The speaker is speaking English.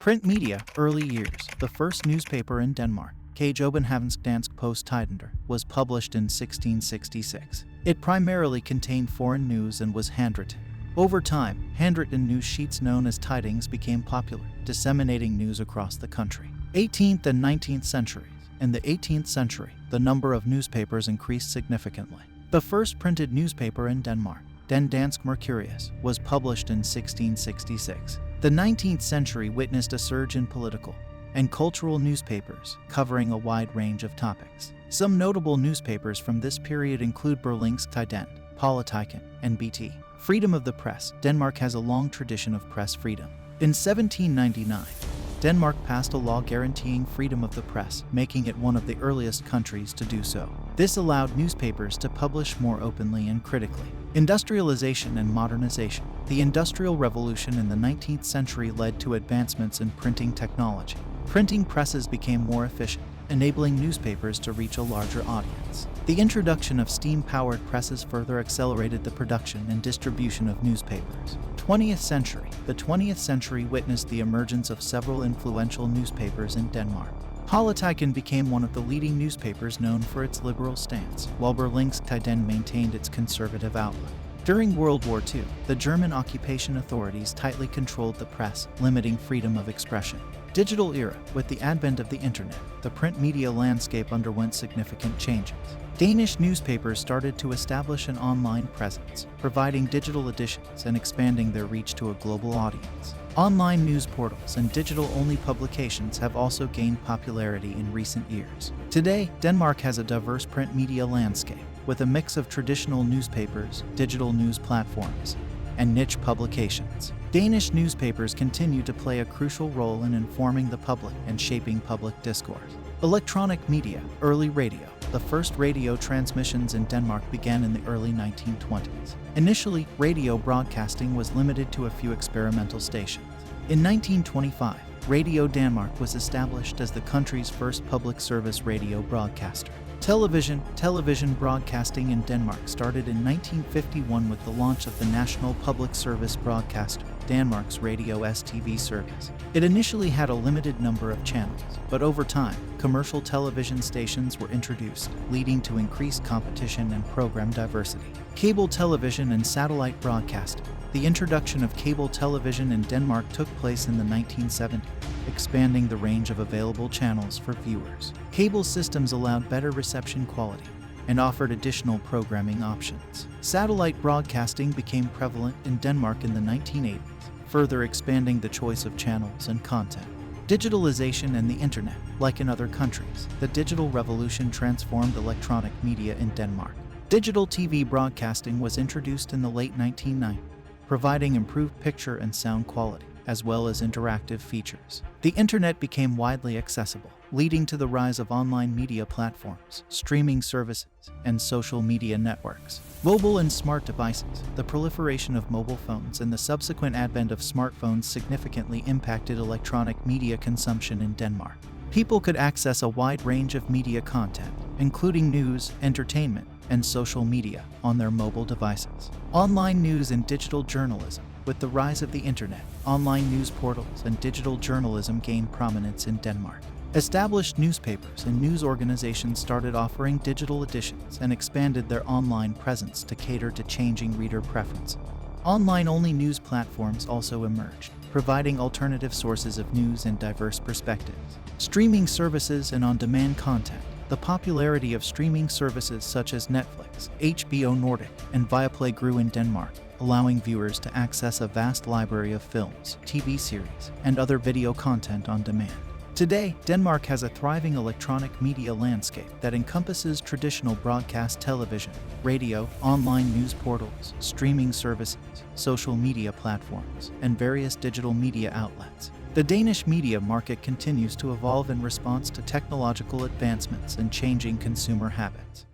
Print media, early years. The first newspaper in Denmark, Kjobenhavnsk Dansk Post-Tidender, was published in 1666. It primarily contained foreign news and was handwritten. Over time, handwritten news sheets known as tidings became popular, disseminating news across the country. 18th and 19th centuries. In the 18th century, the number of newspapers increased significantly. The first printed newspaper in Denmark, Den Dansk Mercurius, was published in 1666. The 19th century witnessed a surge in political and cultural newspapers, covering a wide range of topics. Some notable newspapers from this period include Berlingske Tidende, Politiken, and BT. Freedom of the press. Denmark has a long tradition of press freedom. In 1799, Denmark passed a law guaranteeing freedom of the press, making it one of the earliest countries to do so. This allowed newspapers to publish more openly and critically. Industrialization and modernization. The Industrial Revolution in the 19th century led to advancements in printing technology. Printing presses became more efficient, enabling newspapers to reach a larger audience. The introduction of steam-powered presses further accelerated the production and distribution of newspapers. 20th century. The 20th century witnessed the emergence of several influential newspapers in Denmark. Politiken became one of the leading newspapers known for its liberal stance, while Berlingske Tidende maintained its conservative outlook. During World War II, the German occupation authorities tightly controlled the press, limiting freedom of expression. Digital era. With the advent of the internet, the print media landscape underwent significant changes. Danish newspapers started to establish an online presence, providing digital editions and expanding their reach to a global audience. Online news portals and digital-only publications have also gained popularity in recent years. Today, Denmark has a diverse print media landscape, with a mix of traditional newspapers, digital news platforms, and niche publications. Danish newspapers continue to play a crucial role in informing the public and shaping public discourse. Electronic media, early radio. The first radio transmissions in Denmark began in the early 1920s. Initially, radio broadcasting was limited to a few experimental stations. In 1925, Radio Denmark was established as the country's first public service radio broadcaster. Television broadcasting in Denmark started in 1951 with the launch of the National Public Service Broadcaster, Danmarks Radio TV service. It initially had a limited number of channels, but over time, commercial television stations were introduced, leading to increased competition and program diversity. Cable television and satellite broadcasting. The introduction of cable television in Denmark took place in the 1970s, expanding the range of available channels for viewers. Cable systems allowed better reception quality and offered additional programming options. Satellite broadcasting became prevalent in Denmark in the 1980s, further expanding the choice of channels and content. Digitalization and the internet. Like in other countries, the digital revolution transformed electronic media in Denmark. Digital TV broadcasting was introduced in the late 1990s, providing improved picture and sound quality, as well as interactive features. The internet became widely accessible, leading to the rise of online media platforms, streaming services, and social media networks. Mobile and smart devices. The proliferation of mobile phones and the subsequent advent of smartphones significantly impacted electronic media consumption in Denmark. People could access a wide range of media content, including news, entertainment, and social media, on their mobile devices. Online news and digital journalism. With the rise of the internet, online news portals and digital journalism gained prominence in Denmark. Established newspapers and news organizations started offering digital editions and expanded their online presence to cater to changing reader preferences. Online-only news platforms also emerged, providing alternative sources of news and diverse perspectives. Streaming services and on-demand content. The popularity of streaming services such as Netflix, HBO Nordic, and Viaplay grew in Denmark, allowing viewers to access a vast library of films, TV series, and other video content on demand. Today, Denmark has a thriving electronic media landscape that encompasses traditional broadcast television, radio, online news portals, streaming services, social media platforms, and various digital media outlets. The Danish media market continues to evolve in response to technological advancements and changing consumer habits.